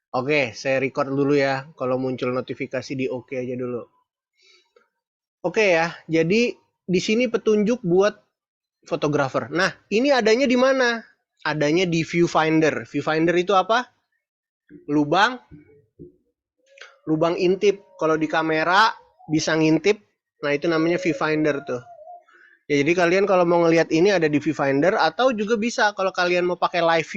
Oke, saya record dulu ya. Kalau muncul notifikasi di oke aja dulu. Oke ya, jadi di sini petunjuk buat fotografer. Nah, ini adanya di mana? Adanya di viewfinder. Viewfinder itu apa? Lubang, lubang intip. Kalau di kamera bisa ngintip. Nah, itu namanya viewfinder tuh. Ya, jadi kalian kalau mau ngelihat ini ada di viewfinder atau juga bisa kalau kalian mau pakai live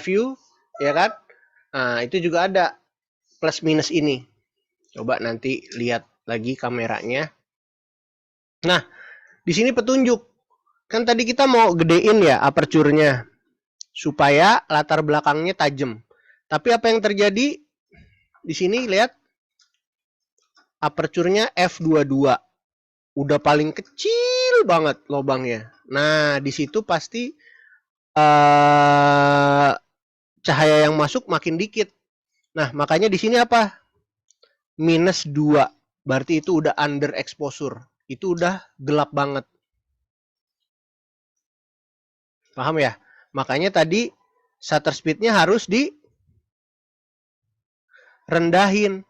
view, ya kan? Nah, itu juga ada plus minus ini. Coba nanti lihat lagi kameranya. Nah, di sini petunjuk. Kan tadi kita mau gedein ya aperture-nya supaya latar belakangnya tajam. Tapi apa yang terjadi di sini lihat aperture-nya f22. Udah paling kecil banget lubangnya. Nah, di situ pasti cahaya yang masuk makin dikit. Nah, makanya di sini apa? -2. Berarti itu udah under exposure. Itu udah gelap banget. Paham ya? Makanya tadi shutter speed-nya harus direndahin.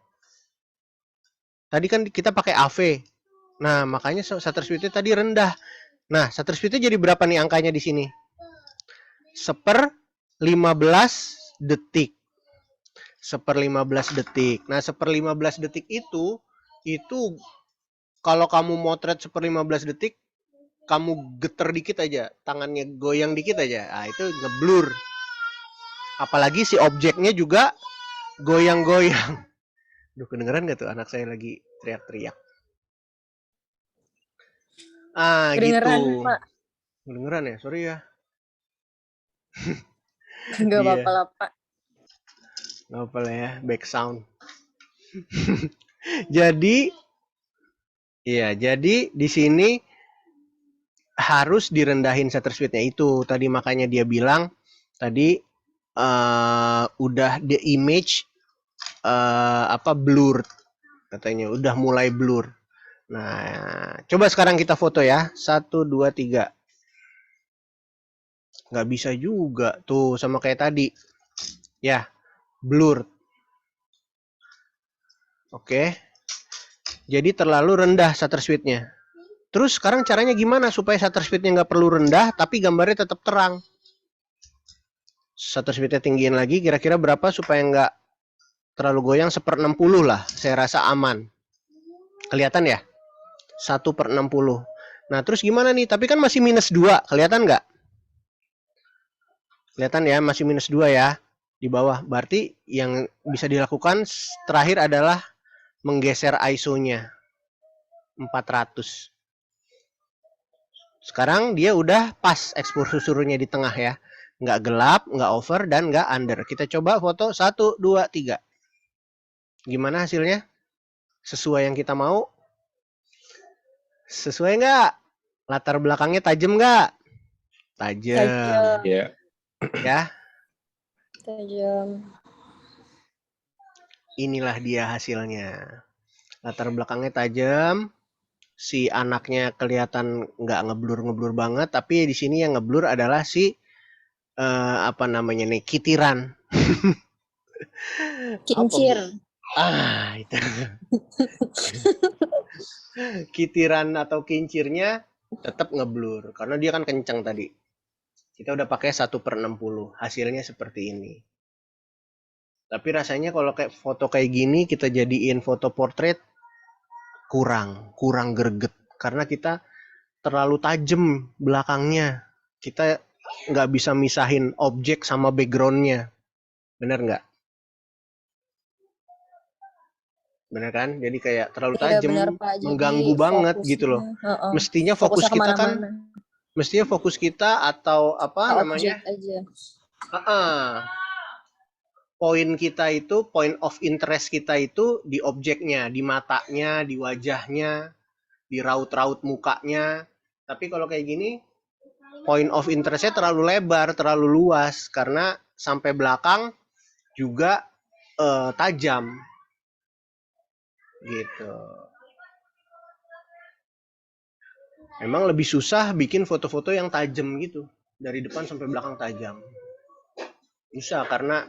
Tadi kan kita pakai AV. Nah, makanya shutter speed-nya tadi rendah. Nah, shutter speed-nya jadi berapa nih angkanya di sini? 1/15 detik. 1/15 detik. Nah, 1/15 detik itu kalau kamu motret 1/15 detik, kamu geter dikit aja, tangannya goyang dikit aja, nah itu ngeblur. Apalagi si objeknya juga goyang-goyang. Duh, kedengeran gak tuh anak saya lagi teriak-teriak? Ah, Kedengeran, gitu. Pak. Kedengeran ya? Sorry ya. Nggak apa-apa Iya, lah, Pak. nggak apa lah ya, back sound. Jadi, iya, jadi di sini harus direndahin shutter speed-nya itu. Tadi makanya dia bilang tadi udah the image blur katanya, udah mulai blur. Nah, coba sekarang kita foto ya. 1, 2, 3. Nggak bisa juga. Tuh, sama kayak tadi. Ya, blur. Oke. Jadi terlalu rendah shutter speed-nya. Terus sekarang caranya gimana supaya shutter speed-nya nggak perlu rendah, tapi gambarnya tetap terang? Shutter speed-nya tinggiin lagi, kira-kira berapa supaya nggak terlalu goyang? 1/60 lah, saya rasa aman. Kelihatan ya? 1/60. Nah, terus gimana nih? Tapi kan masih -2, kelihatan nggak? Kelihatan ya, masih -2 ya di bawah. Berarti yang bisa dilakukan terakhir adalah menggeser ISO-nya 400. Sekarang dia udah pas exposure-nya di tengah ya. Nggak gelap, nggak over, dan nggak under. Kita coba foto 1, 2, 3. Gimana hasilnya? Sesuai yang kita mau? Sesuai nggak? Latar belakangnya tajam nggak? Tajam. Tajam. Ya. Ya, Tajam. inilah dia hasilnya. Latar belakangnya tajam. Si anaknya kelihatan nggak ngeblur banget, tapi di sini yang ngeblur adalah si apa namanya nih, kitiran. Apa bu? Kincir. Itu kitiran atau kincirnya tetap ngeblur karena dia kan kencang tadi. Kita udah pakai 1/60. Hasilnya seperti ini. Tapi rasanya kalau kayak foto kayak gini kita jadiin foto portrait kurang greget karena kita terlalu tajam belakangnya. Kita nggak bisa misahin objek sama backgroundnya. Bener nggak? Bener kan? Jadi kayak terlalu Iya, tajam, benar, Pak. mengganggu Jadi banget gitu fokusnya, loh. Mestinya fokusnya fokus kita kan, kemana-mana. mestinya fokus kita atau apa Ke namanya? objek aja. Poin kita itu, point of interest kita itu di objeknya, di matanya, di wajahnya, di raut-raut mukanya. Tapi kalau kayak gini, point of interestnya terlalu lebar, terlalu luas karena sampai belakang juga tajam gitu. Emang lebih susah bikin foto-foto yang tajam gitu, dari depan sampai belakang tajam. Bisa, karena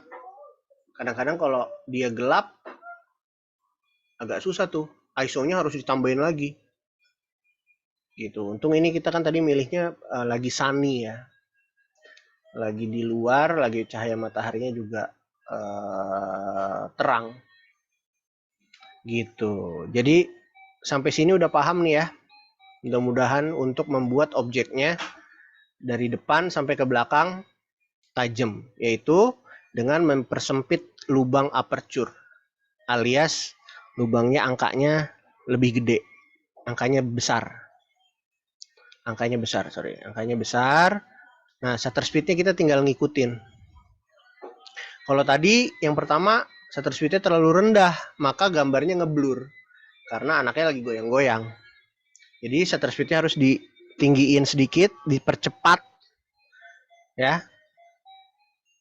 kadang-kadang kalau dia gelap agak susah tuh. ISO-nya harus ditambahin lagi. Gitu. Untung ini kita kan tadi milihnya lagi sunny ya. Lagi di luar, lagi cahaya mataharinya juga terang. Gitu. Jadi sampai sini udah paham nih ya. Mudah-mudahan untuk membuat objeknya dari depan sampai ke belakang tajam, yaitu dengan mempersempit lubang aperture alias lubangnya angkanya lebih gede, angkanya besar. Angkanya besar. Nah, shutter speednya kita tinggal ngikutin. Kalau tadi yang pertama shutter speednya terlalu rendah, maka gambarnya ngeblur karena anaknya lagi goyang-goyang. Jadi shutter speednya harus ditinggiin sedikit, dipercepat ya.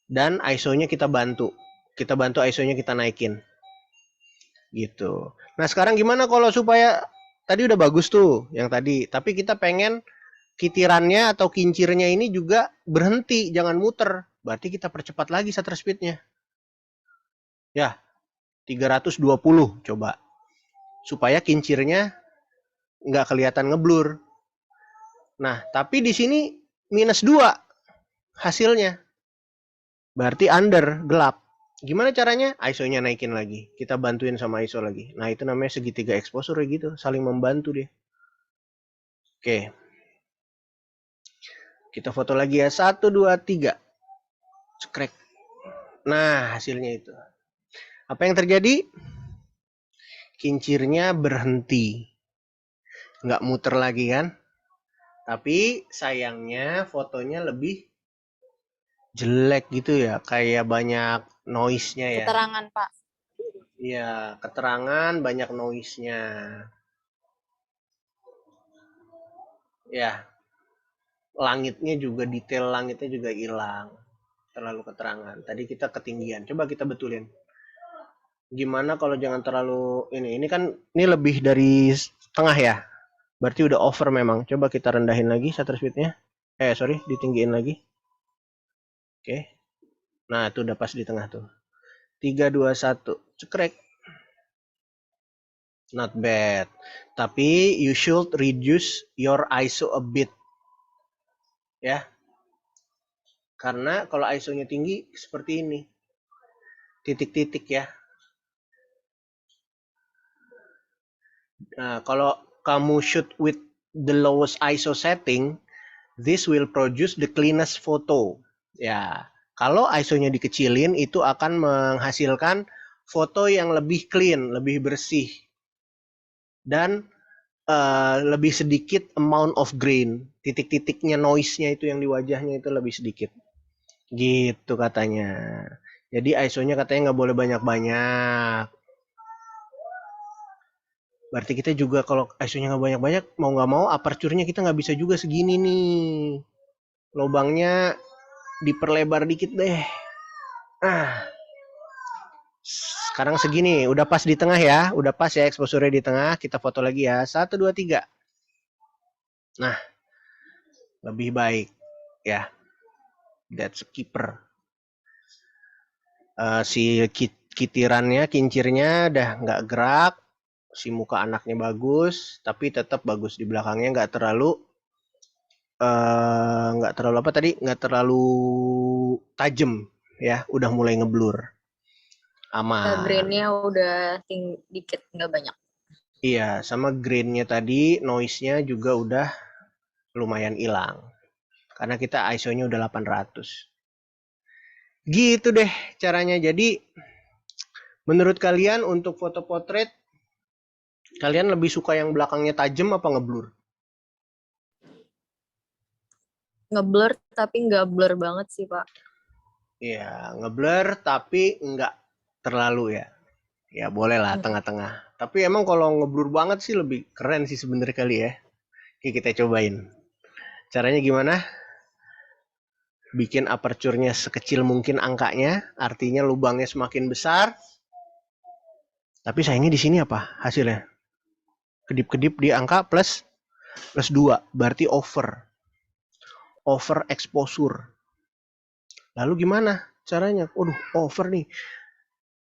Dan ISO-nya kita bantu ISO-nya kita naikin. Gitu. Nah, sekarang gimana kalau supaya tadi udah bagus tuh yang tadi, tapi kita pengen kitirannya atau kincirnya ini juga berhenti, jangan muter. Berarti kita percepat lagi shutter speednya. Ya, 320 coba. Supaya kincirnya nggak kelihatan ngeblur. Nah, tapi di sini minus 2 hasilnya. Berarti under, gelap. Gimana caranya? ISO-nya naikin lagi. Kita bantuin sama ISO lagi. Nah, itu namanya segitiga exposure gitu. Saling membantu dia. Oke. Kita foto lagi ya. 1, 2, 3. Cekrek. Nah, hasilnya itu. Apa yang terjadi? Kincirnya berhenti. Nggak muter lagi kan? Tapi sayangnya fotonya lebih jelek gitu ya. Kayak banyak noise-nya ya. Keterangan, Pak. Iya, keterangan banyak noise-nya. Ya, langitnya juga, detail langitnya juga hilang. Terlalu keterangan. Tadi kita ketinggian. Coba kita betulin. Gimana kalau jangan terlalu ini kan ini lebih dari setengah ya. Berarti udah over memang. Coba kita rendahin lagi shutter speednya. Sorry, ditinggiin lagi. Oke. Nah, itu udah pas di tengah tuh. 3, 2, 1. Cekrek. Not bad. Tapi you should reduce your ISO a bit. Ya. Karena kalau ISO-nya tinggi seperti ini. Titik-titik ya. Nah, kalau kamu shoot with the lowest ISO setting, this will produce the cleanest photo. Ya, kalau ISO-nya dikecilin, itu akan menghasilkan foto yang lebih clean, lebih bersih, dan lebih sedikit amount of grain. Titik-titiknya, noise-nya itu yang di wajahnya itu lebih sedikit. Gitu katanya. Jadi ISO-nya katanya nggak boleh banyak-banyak. Berarti kita juga kalau ISO-nya nggak banyak-banyak, mau nggak mau aperture-nya kita nggak bisa juga segini nih. Lubangnya diperlebar dikit deh. Sekarang segini, udah pas di tengah ya. Udah pas ya exposure di tengah. Kita foto lagi ya. 1, 2, 3. Nah, lebih baik ya. That's a keeper. Si kitirannya, kincirnya udah nggak gerak. Si muka anaknya bagus, tapi tetap bagus di belakangnya, nggak terlalu apa tadi, nggak terlalu tajam ya, udah mulai ngeblur, aman. Grainnya udah dikit, nggak banyak. Iya, sama grainnya tadi, noise-nya juga udah lumayan hilang karena kita ISO-nya udah 800. Gitu deh caranya. Jadi menurut kalian untuk foto potret, kalian lebih suka yang belakangnya tajam apa ngeblur? Ngeblur tapi nggak blur banget sih, Pak. Iya, ngeblur tapi nggak terlalu ya. Ya boleh lah tengah-tengah. Tapi emang kalau ngeblur banget sih lebih keren sih sebenarnya kali ya. Oke, kita cobain. Caranya gimana? Bikin aperture-nya sekecil mungkin angkanya, artinya lubangnya semakin besar. Tapi sayangnya di sini apa hasilnya? Kedip-kedip di angka plus 2, berarti over exposure. Lalu gimana caranya? Waduh, over nih.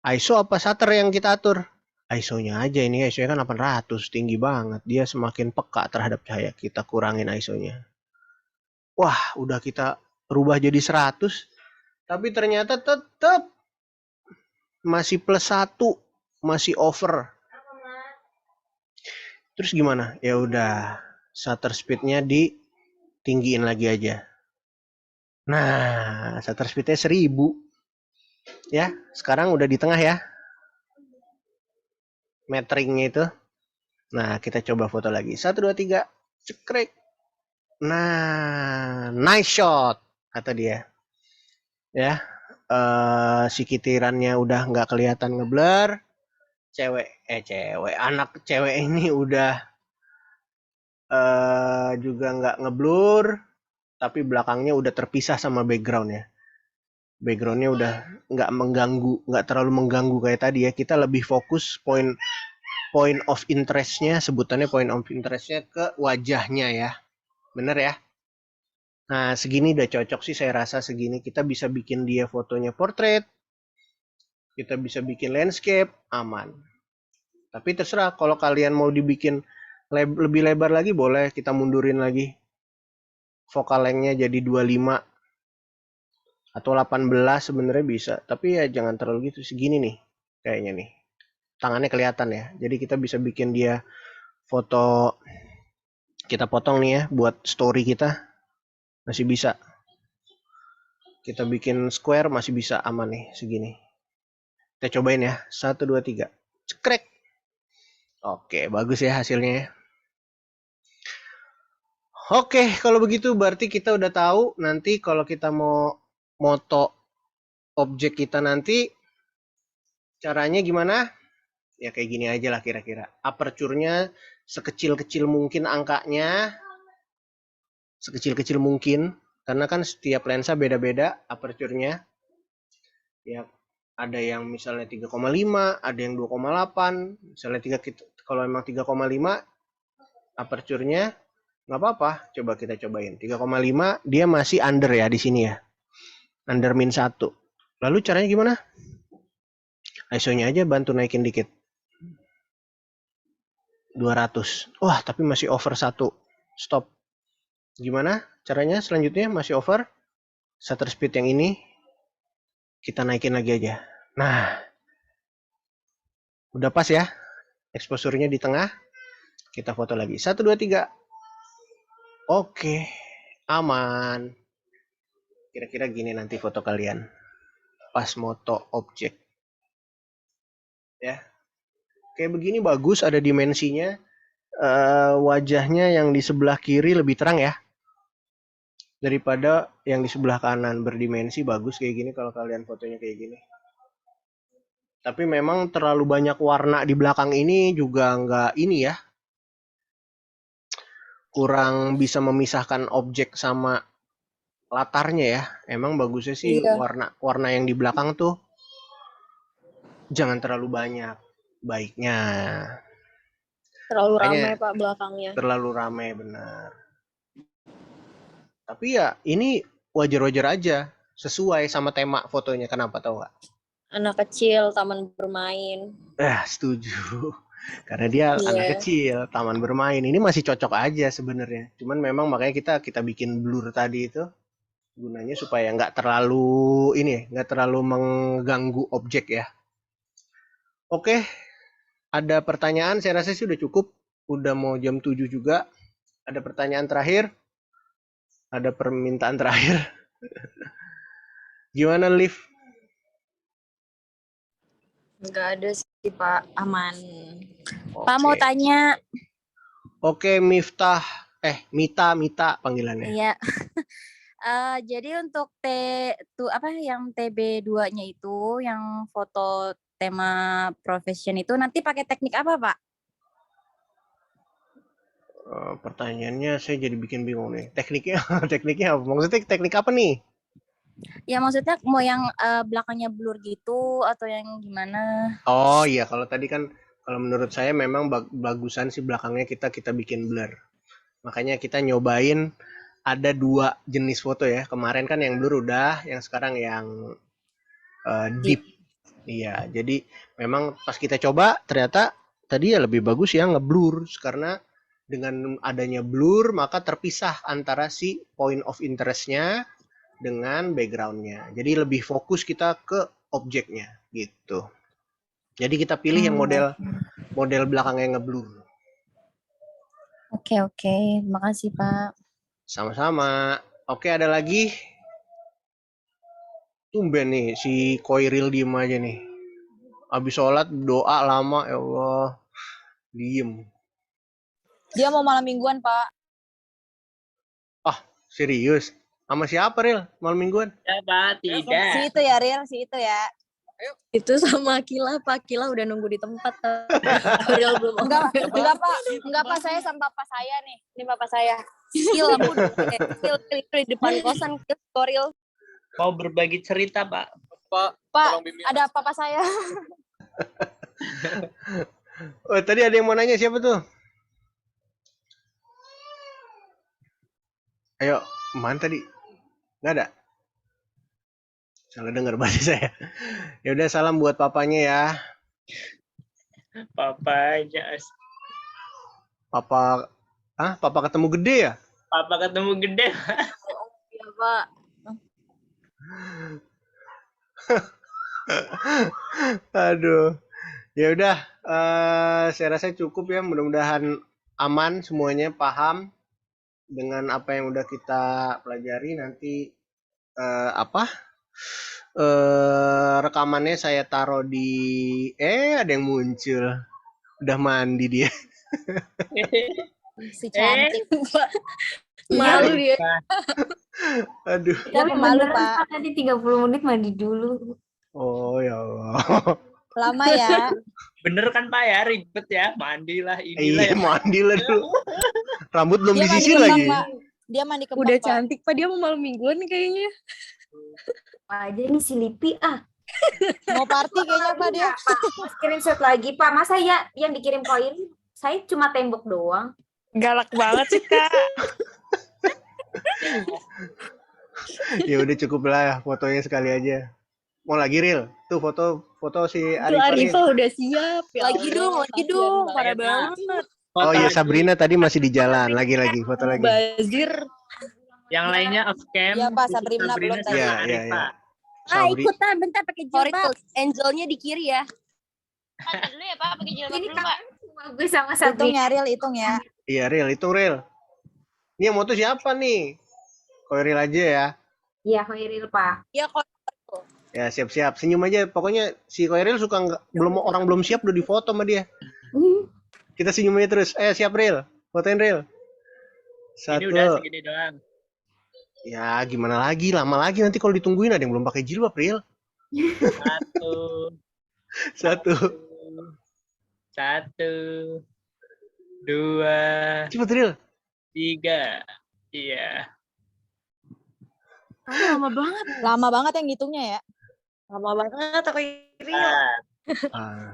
ISO apa shutter yang kita atur? ISO-nya aja, ini ISO-nya kan 800, tinggi banget. Dia semakin peka terhadap cahaya. Kita kurangin ISO-nya. Wah, udah kita rubah jadi 100, tapi ternyata tetap masih plus 1, masih over. Terus gimana? Ya udah, shutter speed-nya ditinggiin lagi aja. Nah, shutter speed-nya 1000. Ya, sekarang udah di tengah ya. Meteringnya itu. Nah, kita coba foto lagi. 1, 2, 3. Cekrek. Nah, nice shot, kata dia. Ya, si kitirannya udah nggak kelihatan ngeblur. Anak cewek ini udah juga nggak ngeblur, tapi belakangnya udah terpisah sama backgroundnya. Backgroundnya udah nggak mengganggu, nggak terlalu mengganggu kayak tadi ya. Kita lebih fokus point of interestnya, sebutannya point of interestnya ke wajahnya ya. Bener ya? Nah, segini udah cocok sih saya rasa segini. Kita bisa bikin dia fotonya portrait, kita bisa bikin landscape, aman. Tapi terserah, kalau kalian mau dibikin lebih lebar lagi, boleh kita mundurin lagi. Focal length-nya jadi 25 atau 18 sebenarnya bisa. Tapi ya jangan terlalu gitu, segini nih kayaknya nih. Tangannya kelihatan ya. Jadi kita bisa bikin dia foto, kita potong nih ya buat story kita, masih bisa. Kita bikin square masih bisa, aman nih segini. Kita cobain ya. 1, 2, 3. Cekrek. Oke, bagus ya hasilnya ya. Oke, kalau begitu berarti kita udah tahu nanti kalau kita mau moto objek kita nanti caranya gimana? Ya kayak gini aja lah kira-kira. Aperture-nya sekecil-kecil mungkin angkanya, sekecil-kecil mungkin, karena kan setiap lensa beda-beda aperture-nya. Ya, ada yang misalnya 3,5, ada yang 2,8. Misalnya kalau emang 3,5 aperture-nya nggak apa-apa. Coba kita cobain. 3,5 dia masih under ya di sini ya. Under min 1. Lalu caranya gimana? ISO-nya aja bantu naikin dikit. 200. Wah, tapi masih over 1. Stop. Gimana caranya selanjutnya? Masih over. Shutter speed yang ini kita naikin lagi aja. Nah, udah pas ya. Exposure-nya di tengah. Kita foto lagi. 1, 2, 3. Oke, aman. Kira-kira gini nanti foto kalian. Pas moto objek. Ya. Kayak begini bagus, ada dimensinya. Wajahnya yang di sebelah kiri lebih terang ya. Daripada yang di sebelah kanan. Berdimensi bagus kayak gini kalau kalian fotonya kayak gini. Tapi memang terlalu banyak warna di belakang ini juga nggak ini ya. Kurang bisa memisahkan objek sama latarnya ya. Emang bagusnya sih Iya, warna yang di belakang tuh jangan terlalu banyak. Baiknya. terlalu Makanya ramai Pak belakangnya. terlalu ramai benar. Tapi ya ini wajar-wajar aja. Sesuai sama tema fotonya. Kenapa tahu nggak? Anak kecil, taman bermain. Setuju. Karena dia anak Iya, kecil, taman bermain. Ini masih cocok aja sebenarnya. Cuman memang makanya kita bikin blur tadi itu gunanya supaya nggak terlalu ini, nggak terlalu mengganggu objek ya. Oke, ada pertanyaan? Saya rasa sih udah cukup. Udah mau jam 7 juga. Ada pertanyaan terakhir? Ada permintaan terakhir? Gimana, Liv? nggak ada sih Pak, aman. Pak mau Oke. tanya, Oke, Miftah. Mita panggilannya. iya. Jadi untuk apa yang TB2-nya itu, yang foto tema profession itu nanti pakai teknik apa Pak? Pertanyaannya saya jadi bikin bingung nih. Tekniknya, tekniknya apa? Maksudnya teknik apa nih? Ya maksudnya mau yang belakangnya blur gitu atau yang gimana? Oh iya, kalau tadi kan, kalau menurut saya memang bagusan sih belakangnya kita bikin blur. Makanya kita nyobain ada 2 jenis foto ya. Kemarin kan yang blur udah, yang sekarang yang deep. Iya, jadi memang pas kita coba ternyata tadi ya lebih bagus ya ngeblur karena dengan adanya blur maka terpisah antara si point of interest-nya dengan background-nya. Jadi lebih fokus kita ke objeknya gitu. Jadi kita pilih yang model belakangnya ngeblur. Oke. Makasih, Pak. Sama-sama. Oke, ada lagi? Tumben nih si Koiril diem aja nih. Habis sholat doa lama, ya Allah. Diem. Dia mau malam mingguan, Pak. Ah, serius? Sama siapa, Ril? Malam mingguan? Ya, Pak, tidak. Si itu ya, Ril. Si itu ya. Itu sama Kila, Pak. Kila udah nunggu di tempat. Real belum. Enggak, Pak. Enggak, Pak. Saya sama Bapak saya nih. Ini Bapak saya. Kila Kila di depan kosan Koril. Mau berbagi cerita, Pak. Pak, ada Papa saya. Oh, tadi ada yang mau nanya siapa tuh? Ayo, mana tadi? Nggak ada? Salah dengar bahasa saya. Ya udah, salam buat papanya ya. Papa aja. Papa ketemu gede ya? Papa ketemu gede. Iya, Pak. Aduh. Ya udah, saya rasa cukup ya. Mudah-mudahan aman semuanya, paham dengan apa yang udah kita pelajari. Nanti rekamannya saya taruh di ada yang muncul. Udah mandi dia. Si cantik. Malu dia. Aduh. Dia pemalu, Pak. Tadi 30 menit mandi dulu. Oh ya Allah. Lama ya. Bener kan, Pak ya? Ribet ya. Mandilah, inilah. Iya, mandi lah dulu. Rambut belum Dia mandi disisir kembang, lagi. Pak. Dia mandi kembang, Udah Pak. cantik, Pak. Dia mau malam mingguan nih kayaknya. Pak aja nih si Lipi Mau party kayaknya, Pak, dia. Pak, screenshot lagi Pak. Masa ya yang dikirim koin saya cuma tembok doang. Galak banget sih, Kak. Ya udah cukup lah ya, fotonya sekali aja. Mau lagi Ril? Tuh foto si Itu Arifah. Arifah udah siap. Ya Lagi Allah, dong. kasihan Parah banget. Oh iya, Sabrina tadi masih di jalan. Lagi foto lagi. Bazir. Yang lainnya off cam. Iya, Pak, Sabrina belum tadi. Iya, sama iya, Arifah. Sabri. Ikutan bentar pakai jilbab. Angelnya di kiri ya. Dulu ya, Pak, pakai jilbab Ini dulu, kan Pak. bagus sama Hitung Sabrina. ya, Ril, hitung ya. Iya Ril, itu Ril. Ini yang moto siapa nih? Koiril aja ya. Iya, Hoiril Pak. Iya, kok. Ya siap-siap, senyum aja. Pokoknya si Koiril suka orang belum siap udah difoto sama dia. Kita senyum aja terus. Siap Ril, fotoin Ril. Ini Satu. udah segini doang. Ya gimana lagi, lama lagi nanti kalau ditungguin ada yang belum pakai jilbab Ril. Satu. Satu. 2, Cepet Ril. 3. Iya. Lama banget. Lama banget yang ngitungnya ya. Lama banget aku iri.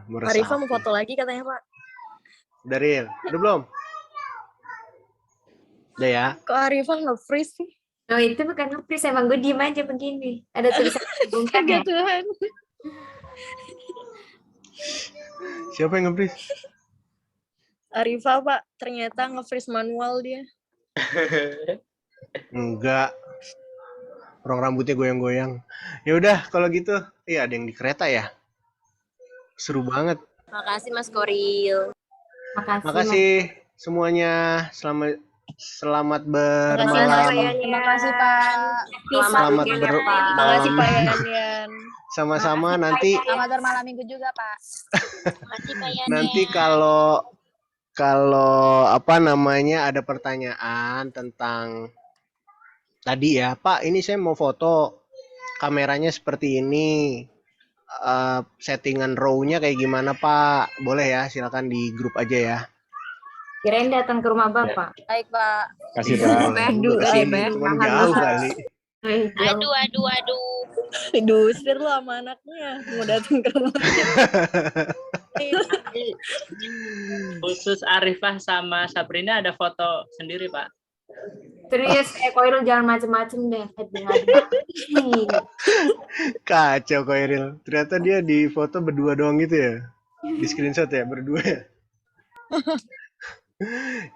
Meresah. Arifah mau foto lagi katanya, Pak. Udah Ril, udah belum? Udah ya. Kok Arifah nge-freeze sih? Oh itu bukan nge-freeze, emang gue diem aja begini. Ada tulisan bungkam ya. Kagak Tuhan. Siapa yang nge-freeze? Arifah, Pak. Ternyata nge-freeze manual dia. Enggak. Orang rambutnya goyang-goyang. Ya udah kalau gitu. Iya, ada yang di kereta ya. Seru banget. Makasih Mas Koril. Makasih semuanya. Selamat bermalam. Terima kasih, Pak. Selamat Makasih Pak bermalam. Yan. Sama-sama nanti Selamat bermalam minggu juga, Pak. Makasih, Pak Yani. nanti kalau apa namanya ada pertanyaan tentang tadi ya, Pak, ini saya mau foto kameranya seperti ini. Settingan row-nya kayak gimana, Pak? Boleh ya, silakan di grup aja ya. Kirain datang ke rumah Bapak. Baik, Pak. Kasih Pak. Aduh, kesini, cuman jauh kali. Aduh. Diusir lu sama anaknya. Mau datang ke rumah. Khusus Arifah sama Sabrina ada foto sendiri, Pak. Serius, Koiril jangan macem-macem deh. Kacau kok Eril. Ternyata dia di foto berdua doang gitu ya. Di screenshot ya berdua ya.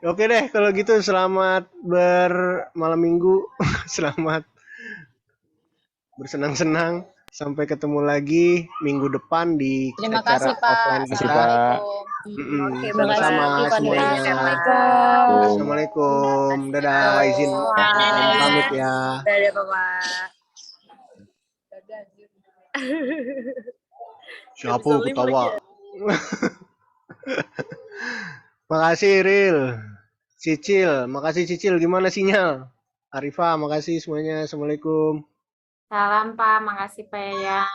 Oke deh kalau gitu selamat bermalam minggu. Selamat bersenang-senang. Sampai ketemu lagi minggu depan di Terima acara kasih Pak. offline Kasih, kita. Pak. Assalamualaikum. Mm-mm. Terima kasih, Sama-sama Tiffany. semuanya. Assalamualaikum. Assalamualaikum. Dadah, izin pamit ya. Dadah, Bapak. Siapa Bisa live ketawa? lagi Makasih Ril. Cicil, makasih Cicil. Gimana sinyal? Arifah, makasih semuanya. Assalamualaikum. Salam Pak, makasih Pak ya.